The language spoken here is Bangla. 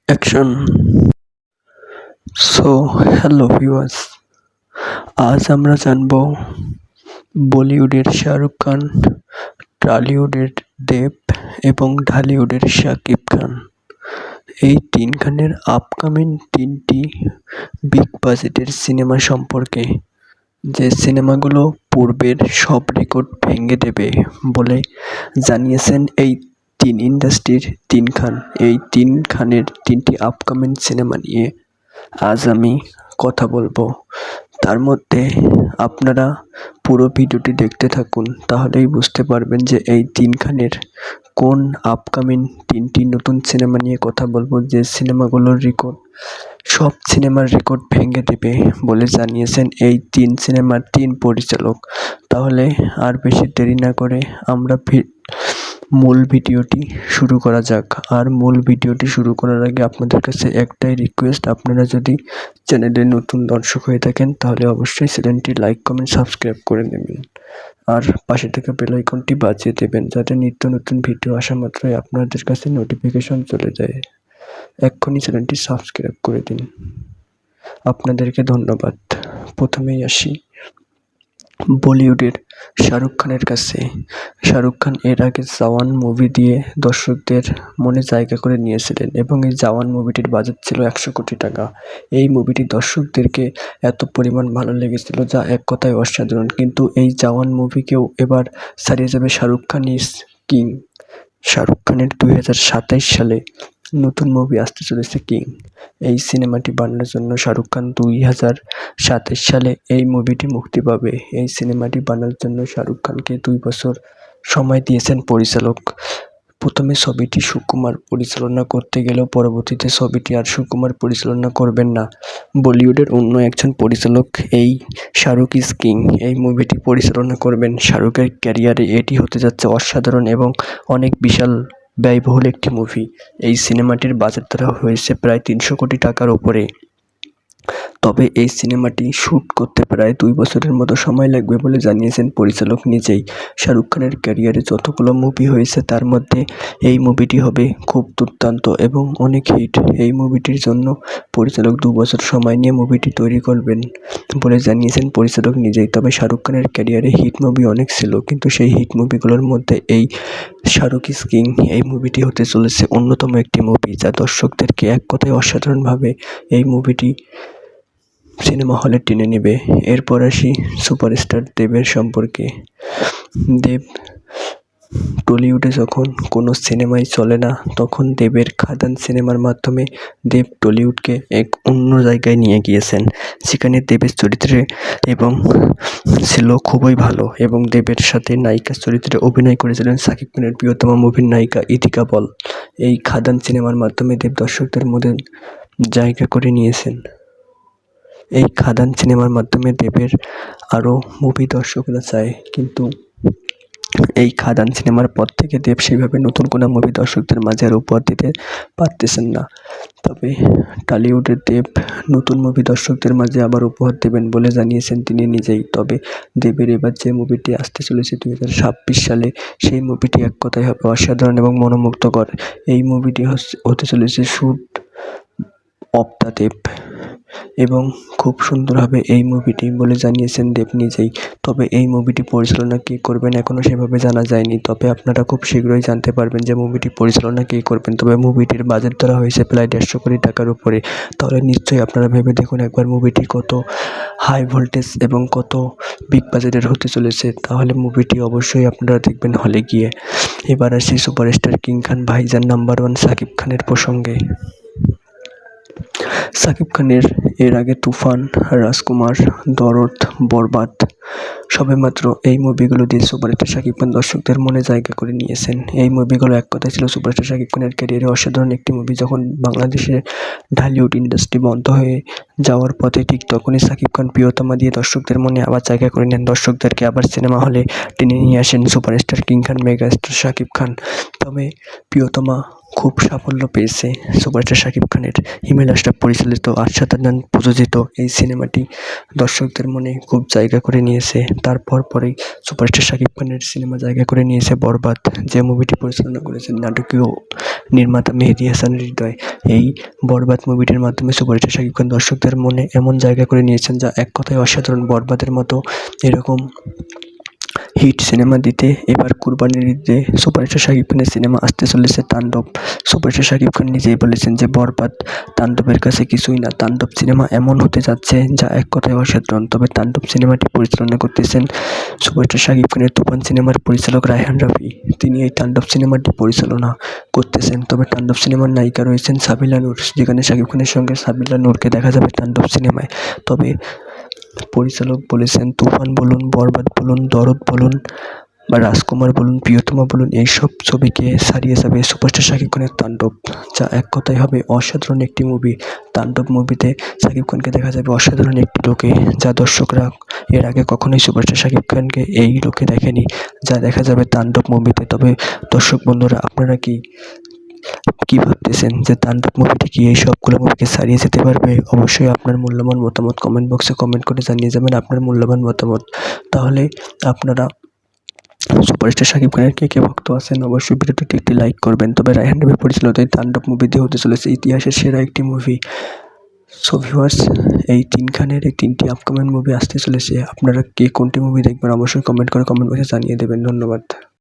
অ্যাকশন। সো হ্যালো ভিউয়ার্স, আজ আমরা জানব বলিউডের শাহরুখ খান, টলিউডের দেব এবং ঢালিউডের শাকিব খান, এই তিন খানের আপকামিং তিনটি বিগ বাজেটের সিনেমা সম্পর্কে, যে সিনেমাগুলো পূর্বের সব রেকর্ড ভেঙে দেবে বলে জানিয়েছেন এই তিন ইন্ডাস্ট্রির তিন খান। এই তিন খানের তিনটি আপকামিং সিনেমা নিয়ে আজ আমি কথা বলবো। তার মধ্যে আপনারা পুরো ভিডিওটি দেখতে থাকুন, তাহলেই বুঝতে পারবেন যে এই তিন খানের কোন আপকামিং তিনটি নতুন সিনেমা নিয়ে কথা বলবো, যে সিনেমাগুলোর রেকর্ড, সব সিনেমার রেকর্ড ভেঙে দেবে বলে জানিয়েছেন এই তিন সিনেমার তিন পরিচালক। তাহলে আর বেশি দেরি না করে আমরা মূল ভিডিওটি শুরু করা যাক। আর মূল ভিডিওটি শুরু করার আগে আপনাদের কাছে একটাই রিকোয়েস্ট, আপনারা যদি চ্যানেলে নতুন দর্শক হয়ে থাকেন তাহলে অবশ্যই চ্যানেলটি লাইক, কমেন্ট, সাবস্ক্রাইব করে নেবেন। আর পাশে থাকা বেল আইকনটি বাজিয়ে দেবেন, যাতে নিত্য নতুন ভিডিও আসা মাত্রই আপনাদের কাছে নোটিফিকেশন চলে যায়। এক্ষুনি চ্যানেলটি সাবস্ক্রাইব করে দিন। আপনাদেরকে ধন্যবাদ। প্রথমেই আসি বলিউডের শাহরুখ খানের কাছে। শাহরুখ খান এর আগে জওয়ান মুভি দিয়ে দর্শকদের মনে জায়গা করে নিয়েছিলেন এবং এই জওয়ান মুভিটির বাজেট ছিল 100 কোটি টাকা। এই মুভিটি দর্শকদেরকে এত পরিমাণ ভালো লেগেছিল যা এক কথায় অসাধারণ। কিন্তু এই জওয়ান মুভিকেও এবার ছাড়িয়ে যাবে শাহরুখ খান ইজ কিং। শাহরুখ খানের 2027 সালে নতুন মুভি আসতে চলেছে কিং। এই সিনেমাটি বানানোর জন্য শাহরুখ খান 2027 সালে এই মুভিটি মুক্তি পাবে। এই সিনেমাটি বানানোর জন্য শাহরুখ খানকে 2 বছর সময় দিয়েছেন পরিচালক। প্রথমে ছবিটি সুকুমার পরিচালনা করতে গেলেও পরবর্তীতে ছবিটি আর সুকুমার পরিচালনা করবেন না, বলিউডের অন্য একজন পরিচালক এই শাহরুখ ইজ কিং এই মুভিটি পরিচালনা করবেন। শাহরুখের ক্যারিয়ারে এটি হতে যাচ্ছে অসাধারণ এবং অনেক বিশাল ব্যয়বহুল একটি মুভি। এই সিনেমাটির বাজেট ধরা হয়েছে প্রায় 300 কোটি টাকার ওপরে। তবে এই সিনেমাটি শ্যুট করতে প্রায় 2 বছরের মতো সময় লাগবে বলে জানিয়েছেন পরিচালক নিজেই। শাহরুখ খানের ক্যারিয়ারে যতগুলো মুভি হয়েছে তার মধ্যে এই মুভিটি হবে খুব দুর্দান্ত এবং অনেক হিট। এই মুভিটির জন্য পরিচালক 2 বছর সময় নিয়ে মুভিটি তৈরি করবেন বলে জানিয়েছেন পরিচালক নিজেই। তবে শাহরুখ খানের ক্যারিয়ারে হিট মুভি অনেক ছিল, কিন্তু সেই হিট মুভিগুলোর মধ্যে এই শাহরুখ ইজ কিং এই মুভিটি হতে চলেছে অন্যতম একটি মুভি, যা দর্শকদেরকে এক কথায় অসাধারণভাবে এই মুভিটি সিনেমা হলে টেনে নেবে। এরপর আসি সুপারস্টার দেবের সম্পর্কে। দেব টলিউডে যখন কোনো সিনেমাই চলে না, তখন দেবের খাদান সিনেমার মাধ্যমে দেব টলিউডকে এক অন্য জায়গায় নিয়ে গিয়েছেন, যেখানে দেবের চরিত্রে এবং ছিল খুবই ভালো এবং দেবের সাথে নায়িকার চরিত্রে অভিনয় করেছিলেন শাকিব খানের প্রিয়তমা মুভির নায়িকা ইথিকা পল। এই খাদান সিনেমার মাধ্যমে দেব দর্শকদের মধ্যে জায়গা করে নিয়েছেন। এই খাদান সিনেমার মাধ্যমে দেবের আরও মুভি দর্শকরা চায়, কিন্তু এই খাদান সিনেমার পর থেকে দেব সেভাবে নতুন কোনো মুভি দর্শকদের মাঝে আর উপহার দিতে পারতেছেন না। তবে টলিউডের দেব নতুন মুভি দর্শকদের মাঝে আবার উপহার দেবেন বলে জানিয়েছেন তিনি নিজেই। তবে দেবের এবার যে মুভিটি আসতে চলেছে 2026 সালে, সেই মুভিটি এক কথায় হবে অসাধারণ এবং মনোমুগ্ধকর। এই মুভিটি হতে চলেছে শুট অফ দ্য দেব এবং খুব সুন্দর হবে এই মুভিটি বলে জানিয়েছেন দেব নিজেই। তবে এই মুভিটি পরিচালনা কে করবেন এখনও সেভাবে জানা যায়নি, তবে আপনারা খুব শীঘ্রই জানতে পারবেন যে মুভিটি পরিচালনা কে করবেন। তবে মুভিটির বাজেট ধরা হয়েছে প্রায় 150 কোটি টাকার উপরে। তাহলে নিশ্চয়ই আপনারা ভেবে দেখুন একবার মুভিটি কত হাই ভোল্টেজ এবং কত বিগ বাজেটের হতে চলেছে। তাহলে মুভিটি অবশ্যই আপনারা দেখবেন হলে গিয়ে। এবার আসি সুপারস্টার কিং খান ভাইজান নাম্বার 1 শাকিব খানের প্রসঙ্গে। শাকিব খানের এর আগে তুফান, রাজকুমার, দরদ, বরবাদ সবেমাত্র এই মুভিগুলো দিয়ে সুপারস্টার শাকিব খান দর্শকদের মনে জায়গা করে নিয়েছেন। এই মুভিগুলো এক কথায় ছিল সুপারস্টার শাকিব খানের ক্যারিয়ারে অসাধারণ একটি মুভি। যখন বাংলাদেশে ঢালিউড ইন্ডাস্ট্রি বন্ধ হয়ে যাওয়ার পথে, ঠিক তখনই শাকিব খান প্রিয়তমা দিয়ে দর্শকদের মনে আবার জায়গা করে নেন, দর্শকদেরকে আবার সিনেমা হলে টেনে নিয়ে আসেন সুপারস্টার কিং খান, মেগাস্টার শাকিব খান। তবে প্রিয়তমা খুব সাফল্য পেয়েছে সুপারস্টার শাকিব খানের হিমেল আশরাফ পরিচালিত আরশাদ আদনান প্রযোজিত এই সিনেমাটি দর্শকদের মনে খুব জায়গা করে নিয়েছে। তারপর পরেই সুপারস্টার শাকিব খানের সিনেমা জায়গা করে নিয়েছে বরবাদ, যে মুভিটি পরিচালনা করেছেন নাটকীয় নির্মাতা মেহেদী হাসান হৃদয়। এই বরবাদ মুভিটির মাধ্যমে সুপারস্টার শাকিব খান দর্শকদের মনে এমন জায়গা করে নিয়েছেন যা এক কথায় অসাধারণ। বরবাদের মতো এরকম হিট সিনেমা দিতে এবার কুরবানির ঈদে সুপারস্টার শাকিব খানের সিনেমা আসতে চলেছে তাণ্ডব। সুপারস্টার শাকিব খান নিজেই বলেছেন যে বরবাদ তাণ্ডবের কাছে কিছুই না। তাণ্ডব সিনেমা এমন হতে যাচ্ছে যা এক কথায় অসাধারণ। তবে তাণ্ডব সিনেমাটি পরিচালনা করতেছেন সুপারস্টার শাকিব খানের তুফান সিনেমার পরিচালক রায়হান রাফি। তিনি এই তাণ্ডব সিনেমাটি পরিচালনা করতেছেন। তবে তাণ্ডব সিনেমার নায়িকা রয়েছেন সাবিলা নূর, যেখানে শাকিব খানের সঙ্গে সাবিলা নূরকে দেখা যাবে তাণ্ডব সিনেমায়। তবে পরিচালক বলেছেন তুফান বলুন, বরবাদ বলুন, দরদ বলুন বা রাজকুমার বলুন, প্রিয়তমা বলুন, এইসব ছবিকে ছাড়িয়ে যাবে সুপারস্টার শাকিব খানের তাণ্ডব, যা এক কথায় হবে অসাধারণ একটি মুভি। তাণ্ডব মুভিতে শাকিব খানকে দেখা যাবে অসাধারণ একটি লোকে, যা দর্শকরা এর আগে কখনোই সুপারস্টার শাকিব খানকে এই লোকে দেখেনি, যা দেখা যাবে তাণ্ডব মুভিতে। তবে দর্শক বন্ধুরা, আপনারা কি ভাবতেছেন যে তাণ্ডব মুভিটি কি এই সবগুলো মুভিকে ছাড়িয়ে যেতে পারবে? অবশ্যই আপনার মূল্যবান মতামত কমেন্ট বক্সে কমেন্ট করে জানিয়ে যাবেন আপনার মূল্যবান মতামত। তাহলে আপনারা সুপারস্টার শাকিব খানের কে ভক্ত আছেন অবশ্যই ভিডিওটিতে একটি লাইক করবেন। তবে রায়হান রাফি পরিচালিত এই তাণ্ডব মুভিটি হতে চলেছে ইতিহাসের সেরা একটি মুভি। সো ভিউয়ার্স, এই খানের এই 3টি আপকামিং মুভি আসতে চলেছে। আপনারা কে কোনটি মুভি দেখবেন অবশ্যই কমেন্ট বক্সে জানিয়ে দেবেন। ধন্যবাদ।